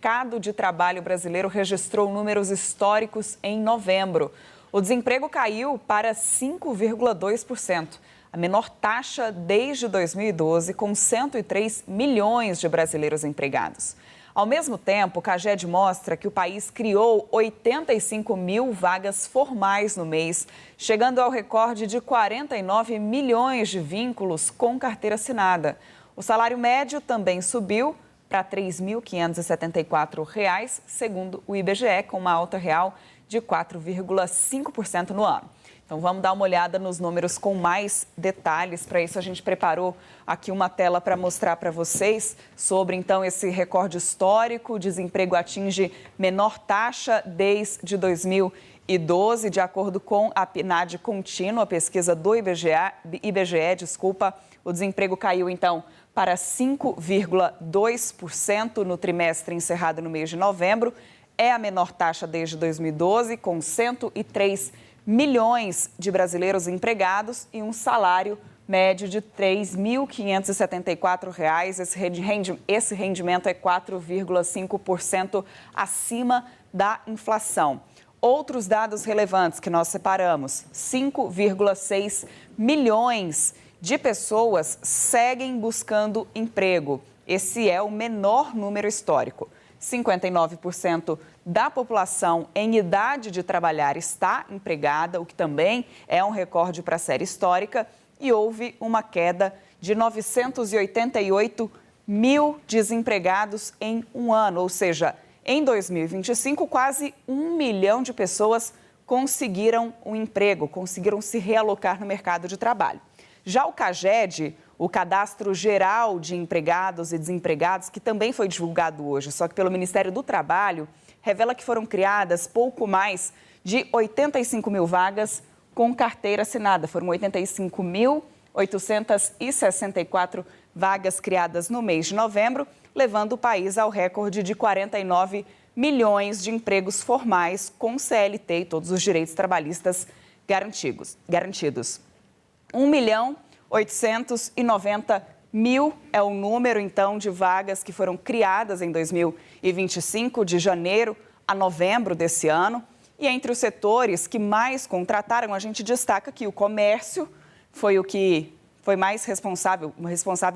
O mercado de trabalho brasileiro registrou números históricos em novembro. O desemprego caiu para 5,2%, a menor taxa desde 2012, com 103 milhões de brasileiros empregados. Ao mesmo tempo, o CAGED mostra que o país criou 85 mil vagas formais no mês, chegando ao recorde de 49 milhões de vínculos com carteira assinada. O salário médio também subiu para R$ 3.574, segundo o IBGE, com uma alta real de 4,5% no ano. Então, vamos dar uma olhada nos números com mais detalhes. Para isso, a gente preparou aqui uma tela para mostrar para vocês sobre, então, esse recorde histórico. O desemprego atinge menor taxa desde 2012, de acordo com a PNAD contínua, a pesquisa do IBGE, o desemprego caiu, então, para 5,2% no trimestre encerrado no mês de novembro. É a menor taxa desde 2012, com 103 milhões de brasileiros empregados e um salário médio de R$ 3.574. Esse rendimento é 4,5% acima da inflação. Outros dados relevantes que nós separamos: 5,6 milhões de pessoas seguem buscando emprego. Esse é o menor número histórico. 59% da população em idade de trabalhar está empregada, o que também é um recorde para a série histórica, e houve uma queda de 988 mil desempregados em um ano, ou seja, em 2025, quase 1 milhão de pessoas conseguiram um emprego, conseguiram se realocar no mercado de trabalho. Já o CAGED, o Cadastro Geral de Empregados e Desempregados, que também foi divulgado hoje, só que pelo Ministério do Trabalho, revela que foram criadas pouco mais de 85 mil vagas com carteira assinada. Foram 85.864 vagas criadas no mês de novembro, levando o país ao recorde de 49 milhões de empregos formais com CLT e todos os direitos trabalhistas garantidos. 1.890.000 é o número, então, de vagas que foram criadas em 2025, de janeiro a novembro desse ano. E entre os setores que mais contrataram, a gente destaca que o comércio foi o que foi mais responsável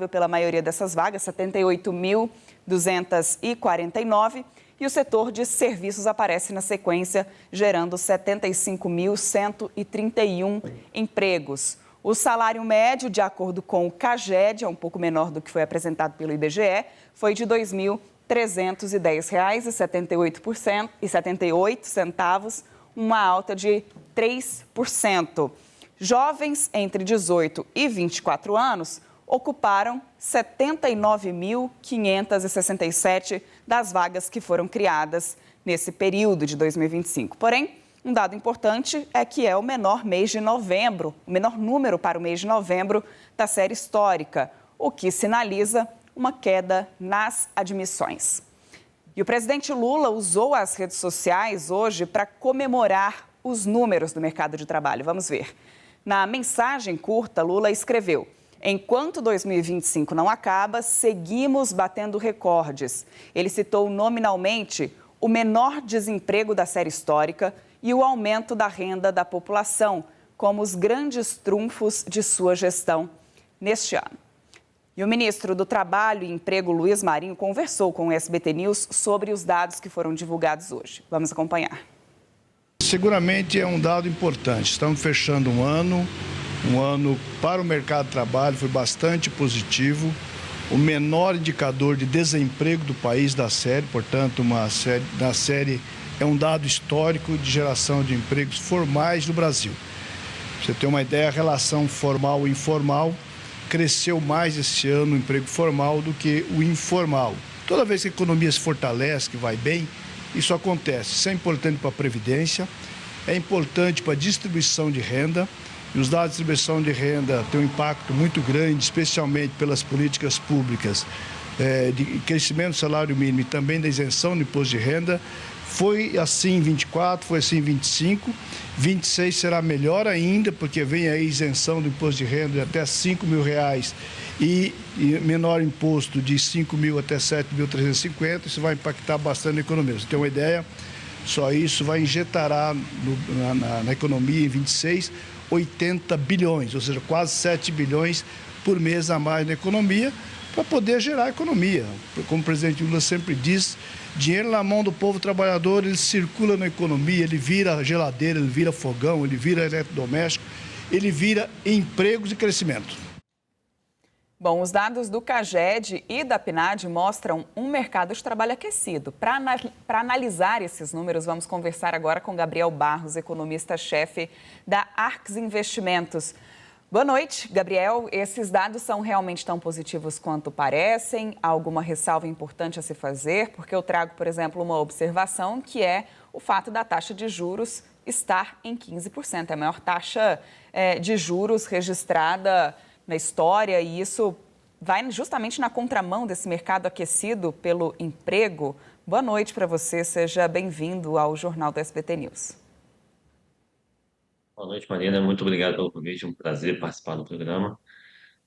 pela maioria dessas vagas, 78.249, e o setor de serviços aparece na sequência, gerando 75.131 empregos. O salário médio, de acordo com o CAGED, é um pouco menor do que foi apresentado pelo IBGE, foi de R$ 2.310,78, uma alta de 3%. Jovens entre 18 e 24 anos ocuparam 79.567 das vagas que foram criadas nesse período de 2025. Porém, um dado importante é que é o menor mês de novembro, o menor número para o mês de novembro da série histórica, o que sinaliza uma queda nas admissões. E o presidente Lula usou as redes sociais hoje para comemorar os números do mercado de trabalho. Vamos ver. Na mensagem curta, Lula escreveu: "Enquanto 2025 não acaba, seguimos batendo recordes." Ele citou nominalmente o menor desemprego da série histórica e o aumento da renda da população como os grandes trunfos de sua gestão neste ano. E o ministro do Trabalho e Emprego, Luiz Marinho, conversou com o SBT News sobre os dados que foram divulgados hoje. Vamos acompanhar. Seguramente é um dado importante. Estamos fechando um ano para o mercado de trabalho foi bastante positivo. O menor indicador de desemprego do país da série, portanto, da série é um dado histórico de geração de empregos formais no Brasil. Pra você ter uma ideia, a relação formal e informal cresceu mais esse ano o emprego formal do que o informal. Toda vez que a economia se fortalece, que vai bem, isso acontece. Isso é importante para a Previdência, é importante para a distribuição de renda. E os dados de distribuição de renda têm um impacto muito grande, especialmente pelas políticas públicas de crescimento do salário mínimo e também da isenção do imposto de renda. Foi assim em 24, foi assim em 25, 26 será melhor ainda, porque vem a isenção do imposto de renda de até R$ 5.000 e menor imposto de 5 mil até 7.350, isso vai impactar bastante a economia. Você tem uma ideia, só isso vai injetar na economia em 26, 80 bilhões, ou seja, quase 7 bilhões por mês a mais na economia, para poder gerar economia. Como o presidente Lula sempre diz, dinheiro na mão do povo trabalhador, ele circula na economia, ele vira geladeira, ele vira fogão, ele vira eletrodoméstico, ele vira empregos e crescimento. Bom, os dados do CAGED e da PNAD mostram um mercado de trabalho aquecido. Para analisar esses números, vamos conversar agora com Gabriel Barros, economista-chefe da Arx Investimentos. Boa noite, Gabriel. Esses dados são realmente tão positivos quanto parecem? Há alguma ressalva importante a se fazer? Porque eu trago, por exemplo, uma observação que é o fato da taxa de juros estar em 15%. É a maior taxa de juros registrada na história, e isso vai justamente na contramão desse mercado aquecido pelo emprego. Boa noite para você, seja bem-vindo ao Jornal do SBT News. Boa noite, Marina. Muito obrigado pelo convite, é um prazer participar do programa.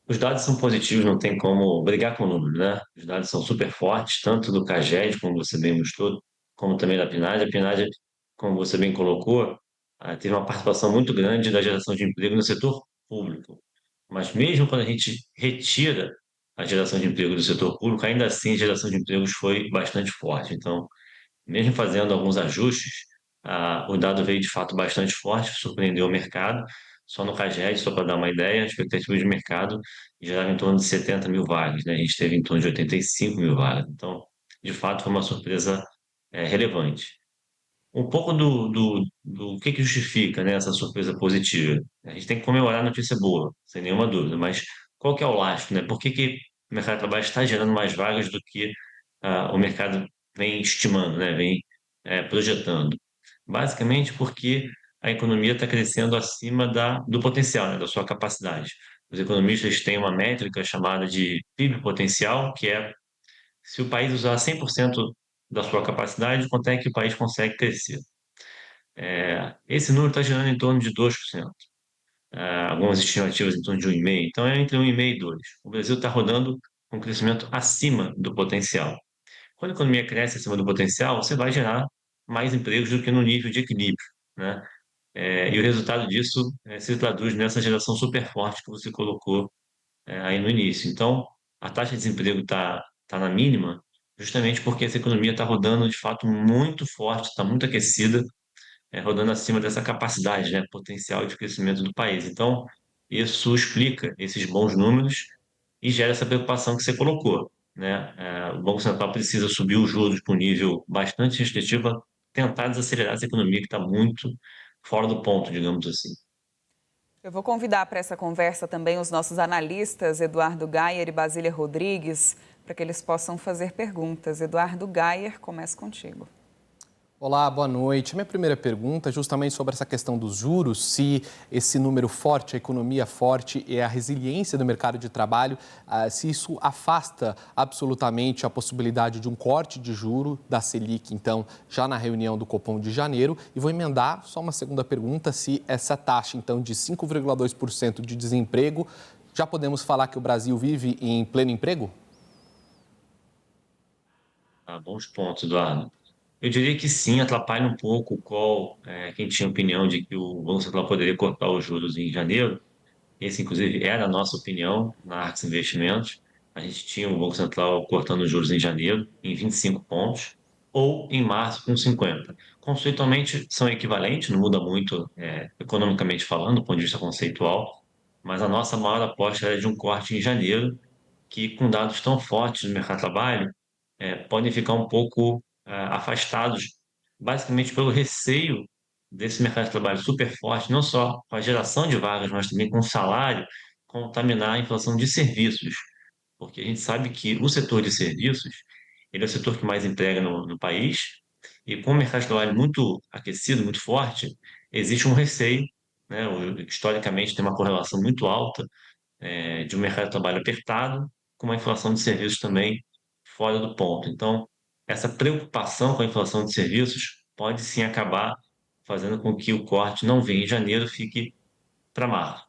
Os dados são positivos, não tem como brigar com o número, né? Os dados são super fortes, tanto do CAGED, como você bem mostrou, como também da PNAD. A PNAD, como você bem colocou, teve uma participação muito grande da geração de emprego no setor público. Mas mesmo quando a gente retira a geração de emprego do setor público, ainda assim a geração de empregos foi bastante forte. Então, mesmo fazendo alguns ajustes, o dado veio de fato bastante forte, surpreendeu o mercado. Só no CAGED, só para dar uma ideia, a expectativa de mercado gerava em torno de 70 mil vagas, né? A gente teve em torno de 85 mil vagas. Então, de fato, foi uma surpresa relevante. Um pouco do que justifica, né, essa surpresa positiva. A gente tem que comemorar a notícia boa, sem nenhuma dúvida, mas qual que é o lastro, né? Por que o mercado de trabalho está gerando mais vagas do que o mercado vem estimando, né, vem projetando? Basicamente porque a economia está crescendo acima do potencial, né, da sua capacidade. Os economistas têm uma métrica chamada de PIB potencial, que é se o país usar 100% da sua capacidade, quanto é que o país consegue crescer? Esse número está girando em torno de 2%. Algumas estimativas em torno de 1,5%. Então, é entre 1,5% e 2%. O Brasil está rodando com um crescimento acima do potencial. Quando a economia cresce acima do potencial, você vai gerar mais empregos do que no nível de equilíbrio, né? E o resultado disso se traduz nessa geração super forte que você colocou aí no início. Então, a taxa de desemprego tá na mínima, justamente porque essa economia está rodando de fato muito forte, está muito aquecida, rodando acima dessa capacidade, né, potencial de crescimento do país. Então, isso explica esses bons números e gera essa preocupação que você colocou, né? O Banco Central precisa subir os juros para um nível bastante restritivo para tentar desacelerar essa economia que está muito fora do ponto, digamos assim. Eu vou convidar para essa conversa também os nossos analistas, Eduardo Gayer e Basília Rodrigues, para que eles possam fazer perguntas. Eduardo Gayer, começa contigo. Olá, boa noite. A minha primeira pergunta é justamente sobre essa questão dos juros, se esse número forte, a economia forte e a resiliência do mercado de trabalho, se isso afasta absolutamente a possibilidade de um corte de juro da Selic, então, já na reunião do Copom de janeiro. E vou emendar só uma segunda pergunta, se essa taxa, então, de 5,2% de desemprego, já podemos falar que o Brasil vive em pleno emprego? Bons pontos, Eduardo. Eu diria que sim, atrapalha um pouco quem tinha opinião de que o Banco Central poderia cortar os juros em janeiro. Esse, inclusive, era a nossa opinião na Arx Investimentos. A gente tinha o Banco Central cortando os juros em janeiro, em 25 pontos, ou em março, com 50. Conceitualmente, são equivalentes, não muda muito, economicamente falando, do ponto de vista conceitual, mas a nossa maior aposta era de um corte em janeiro, que, com dados tão fortes no mercado de trabalho, podem ficar um pouco afastados, basicamente pelo receio desse mercado de trabalho super forte, não só com a geração de vagas, mas também com o salário, contaminar a inflação de serviços. Porque a gente sabe que o setor de serviços, ele é o setor que mais emprega no país, e com o mercado de trabalho muito aquecido, muito forte, existe um receio, né? Historicamente tem uma correlação muito alta de um mercado de trabalho apertado, com uma inflação de serviços também fora do ponto. Então, essa preocupação com a inflação de serviços pode sim acabar fazendo com que o corte não venha em janeiro, fique para março.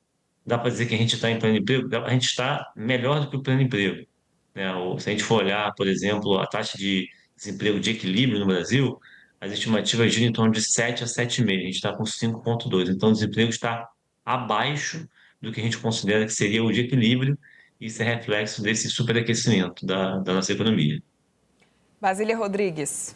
dá para dizer que a gente está em pleno emprego? A gente está melhor do que o pleno emprego, né? Se a gente for olhar, por exemplo, a taxa de desemprego de equilíbrio no Brasil, as estimativas giram em torno de 7 a 7,5. A gente está com 5,2. Então, o desemprego está abaixo do que a gente considera que seria o de equilíbrio, e isso é reflexo desse superaquecimento da nossa economia. Basília Rodrigues.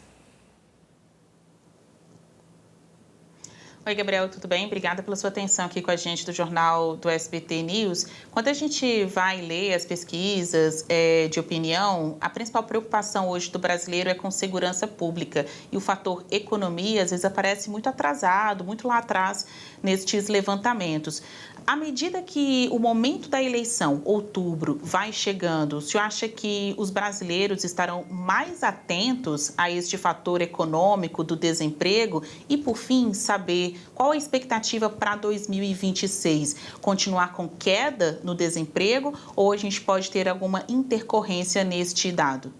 Oi, Gabriel, tudo bem? Obrigada pela sua atenção aqui com a gente do Jornal do SBT News. Quando a gente vai ler as pesquisas de opinião, a principal preocupação hoje do brasileiro é com segurança pública. E o fator economia, às vezes, aparece muito atrasado, muito lá atrás, nestes levantamentos. À medida que o momento da eleição, outubro, vai chegando, o senhor acha que os brasileiros estarão mais atentos a este fator econômico do desemprego? E, por fim, saber qual a expectativa para 2026? Continuar com queda no desemprego ou a gente pode ter alguma intercorrência neste dado?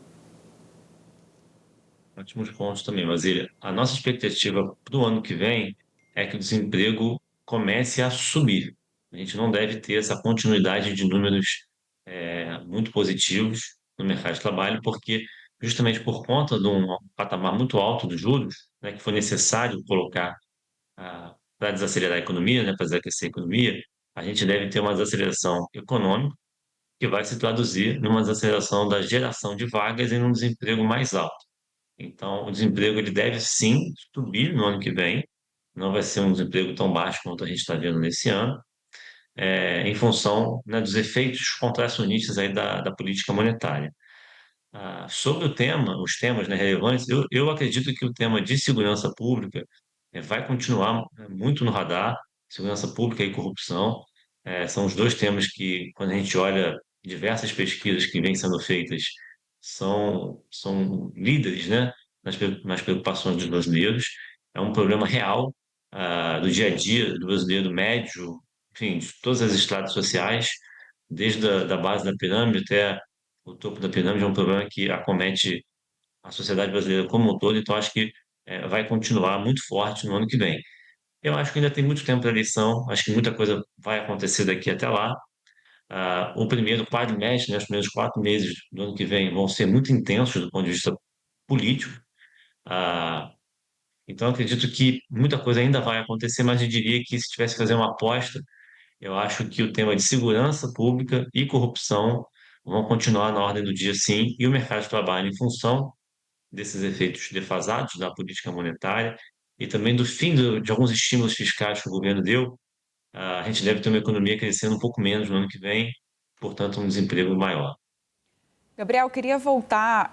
Ótimos pontos também, Basília. A nossa expectativa para o ano que vem é que o desemprego comece a subir. A gente não deve ter essa continuidade de números muito positivos no mercado de trabalho, porque justamente por conta de um patamar muito alto dos juros, né, que foi necessário colocar para desacelerar a economia, né, para desaquecer a economia, a gente deve ter uma desaceleração econômica que vai se traduzir numa desaceleração da geração de vagas e num desemprego mais alto. Então, o desemprego ele deve sim subir no ano que vem, não vai ser um desemprego tão baixo quanto a gente está vendo nesse ano, em função, né, dos efeitos contracionistas aí da política monetária. Sobre o tema, os temas, né, relevantes, eu acredito que o tema de segurança pública vai continuar muito no radar. Segurança pública e corrupção são os dois temas que, quando a gente olha diversas pesquisas que vêm sendo feitas, são líderes, né, nas preocupações dos brasileiros. É um problema real do dia a dia do brasileiro médio, enfim, de todas as estratas sociais, desde da base da pirâmide até o topo da pirâmide. É um problema que acomete a sociedade brasileira como um todo, então acho que vai continuar muito forte no ano que vem. Eu acho que ainda tem muito tempo para a eleição, acho que muita coisa vai acontecer daqui até lá. O primeiro quadrimestre, né, os primeiros 4 meses do ano que vem vão ser muito intensos do ponto de vista político. Ah, então acredito que muita coisa ainda vai acontecer, mas eu diria que se tivesse que fazer uma aposta, eu acho que o tema de segurança pública e corrupção vão continuar na ordem do dia, sim, e o mercado de trabalho, em função desses efeitos defasados da política monetária e também do fim de alguns estímulos fiscais que o governo deu, a gente deve ter uma economia crescendo um pouco menos no ano que vem, portanto, um desemprego maior. Gabriel, queria voltar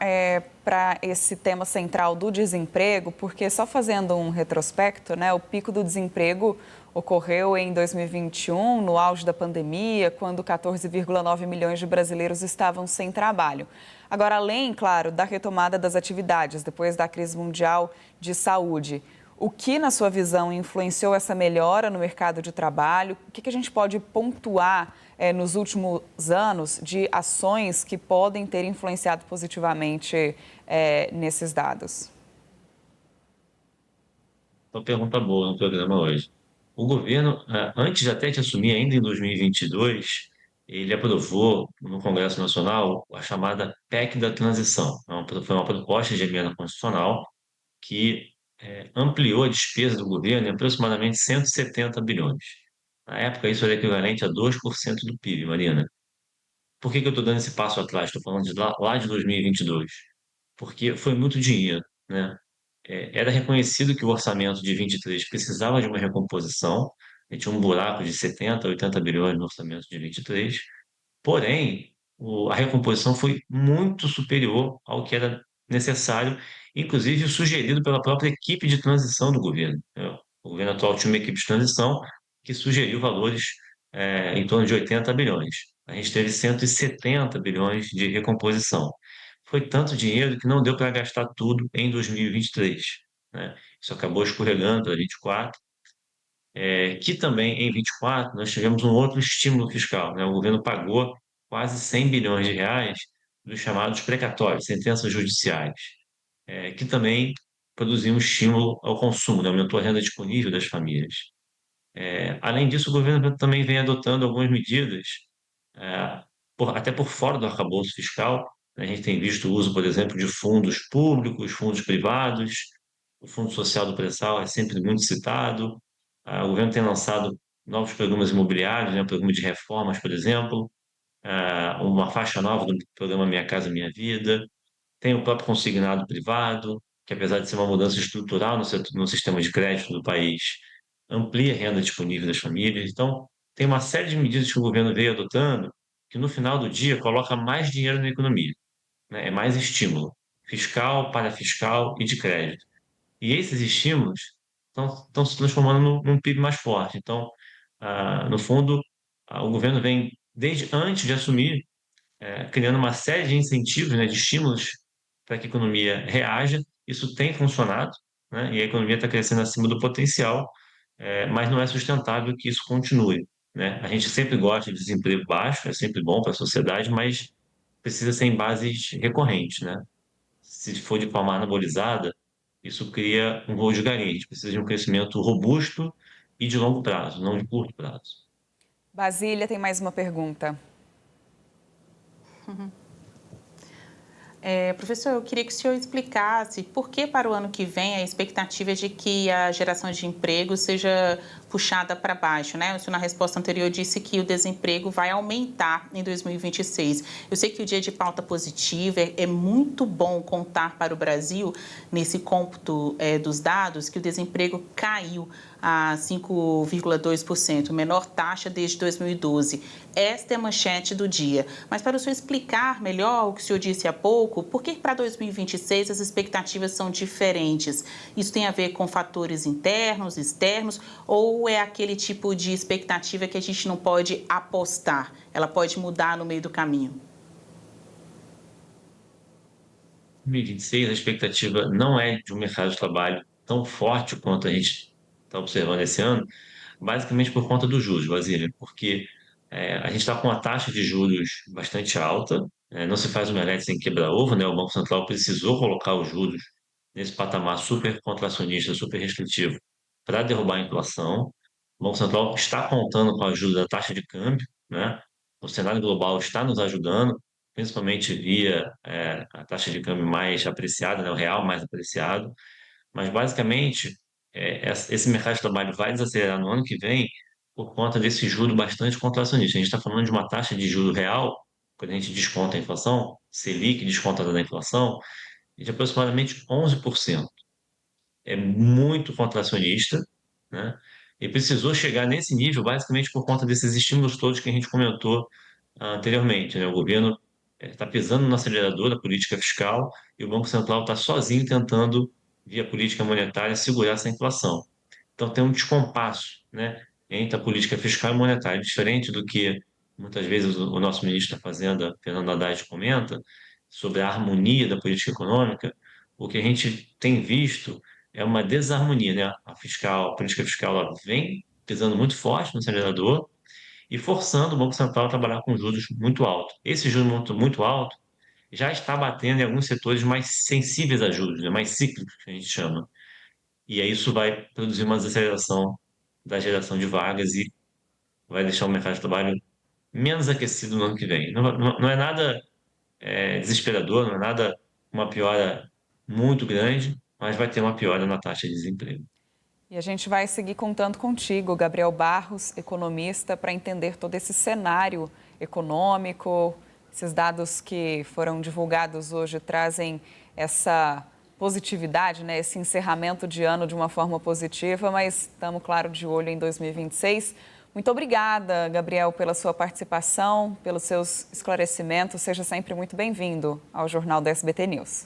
para esse tema central do desemprego, porque só fazendo um retrospecto, né, o pico do desemprego ocorreu em 2021, no auge da pandemia, quando 14,9 milhões de brasileiros estavam sem trabalho. Agora, além, claro, da retomada das atividades depois da crise mundial de saúde, o que, na sua visão, influenciou essa melhora no mercado de trabalho? O que a gente pode pontuar nos últimos anos de ações que podem ter influenciado positivamente nesses dados? Uma pergunta boa no programa hoje. O governo, antes até de assumir, ainda em 2022, ele aprovou no Congresso Nacional a chamada PEC da Transição. Foi uma proposta de emenda constitucional que ampliou a despesa do governo em aproximadamente 170 bilhões. Na época, isso era equivalente a 2% do PIB, Marina. Por que eu estou dando esse passo atrás? Estou falando de lá de 2022. Porque foi muito dinheiro, né? Era reconhecido que o orçamento de 23 precisava de uma recomposição. Tinha um buraco de 70, 80 bilhões no orçamento de 23. Porém, a recomposição foi muito superior ao que era necessário, inclusive sugerido pela própria equipe de transição do governo, né? O governo atual tinha uma equipe de transição que sugeriu valores em torno de 80 bilhões. A gente teve 170 bilhões de recomposição. Foi tanto dinheiro que não deu para gastar tudo em 2023, né? Isso acabou escorregando para 24, que também em 24 nós tivemos um outro estímulo fiscal, né? O governo pagou quase 100 bilhões de reais dos chamados precatórios, sentenças judiciais, que também produziam um estímulo ao consumo, né? Aumentou a renda disponível das famílias. Além disso, o governo também vem adotando algumas medidas, até por fora do arcabouço fiscal. A gente tem visto o uso, por exemplo, de fundos públicos, fundos privados. O Fundo Social do Pré-Sal é sempre muito citado. O governo tem lançado novos programas imobiliários, né, um programa de reformas, por exemplo, uma faixa nova do programa Minha Casa Minha Vida. Tem o próprio consignado privado, que apesar de ser uma mudança estrutural no sistema de crédito do país, amplia a renda disponível das famílias. Então, tem uma série de medidas que o governo veio adotando que no final do dia coloca mais dinheiro na economia, né? É mais estímulo fiscal, parafiscal e de crédito. E esses estímulos estão se transformando num PIB mais forte. Então, no fundo, o governo vem, desde antes de assumir, criando uma série de incentivos, né, de estímulos para que a economia reaja. Isso tem funcionado, né, e a economia está crescendo acima do potencial, mas não é sustentável que isso continue, né? A gente sempre gosta de desemprego baixo, é sempre bom para a sociedade, mas precisa ser em bases recorrentes, né? Se for de forma anabolizada, isso cria um voo de galinha. A gente precisa de um crescimento robusto e de longo prazo, não de curto prazo. Basília tem mais uma pergunta. Professor, eu queria que o senhor explicasse por que para o ano que vem a expectativa é de que a geração de emprego seja puxada para baixo, né? O senhor na resposta anterior disse que o desemprego vai aumentar em 2026. Eu sei que o dia de pauta positiva é muito bom contar para o Brasil, nesse cômputo dos dados, que o desemprego caiu a 5,2%, menor taxa desde 2012. Esta é a manchete do dia. Mas para o senhor explicar melhor o que o senhor disse há pouco, por que para 2026 as expectativas são diferentes? Isso tem a ver com fatores internos, externos, ou é aquele tipo de expectativa que a gente não pode apostar? Ela pode mudar no meio do caminho? 2026, a expectativa não é de um mercado de trabalho tão forte quanto a gente está observando esse ano, basicamente por conta dos juros, Basília, porque a gente está com uma taxa de juros bastante alta, não se faz omelete sem quebrar ovo, né? O Banco Central precisou colocar os juros nesse patamar super contracionista, super restritivo, para derrubar a inflação. O Banco Central está contando com a ajuda da taxa de câmbio, né? O cenário global está nos ajudando, principalmente via a taxa de câmbio mais apreciada, né? O real mais apreciado. Mas, basicamente, esse mercado de trabalho vai desacelerar no ano que vem por conta desse juro bastante contracionista. A gente está falando de uma taxa de juro real, quando a gente desconta a inflação, Selic descontada da inflação, de aproximadamente 11%. É muito contracionista, né? E precisou chegar nesse nível basicamente por conta desses estímulos todos que a gente comentou anteriormente, né? O governo está pisando no acelerador da política fiscal e o Banco Central está sozinho tentando, via política monetária, segurar essa inflação. Então tem um descompasso, né, entre a política fiscal e monetária, diferente do que muitas vezes o nosso ministro da Fazenda, Fernando Haddad, comenta sobre a harmonia da política econômica. O que a gente tem visto é uma desarmonia, né? A política fiscal, ela vem pisando muito forte no acelerador e forçando o Banco Central a trabalhar com juros muito altos. Esse juros muito alto já está batendo em alguns setores mais sensíveis a juros, né? Mais cíclicos, que a gente chama. E aí isso vai produzir uma desaceleração da geração de vagas e vai deixar o mercado de trabalho menos aquecido no ano que vem. Não é nada desesperador, não é nada uma piora muito grande, mas vai ter uma piora na taxa de desemprego. E a gente vai seguir contando contigo, Gabriel Barros, economista, para entender todo esse cenário econômico. Esses dados que foram divulgados hoje trazem essa positividade, né? Esse encerramento de ano de uma forma positiva, mas estamos, claro, de olho em 2026. Muito obrigada, Gabriel, pela sua participação, pelos seus esclarecimentos. Seja sempre muito bem-vindo ao Jornal da SBT News.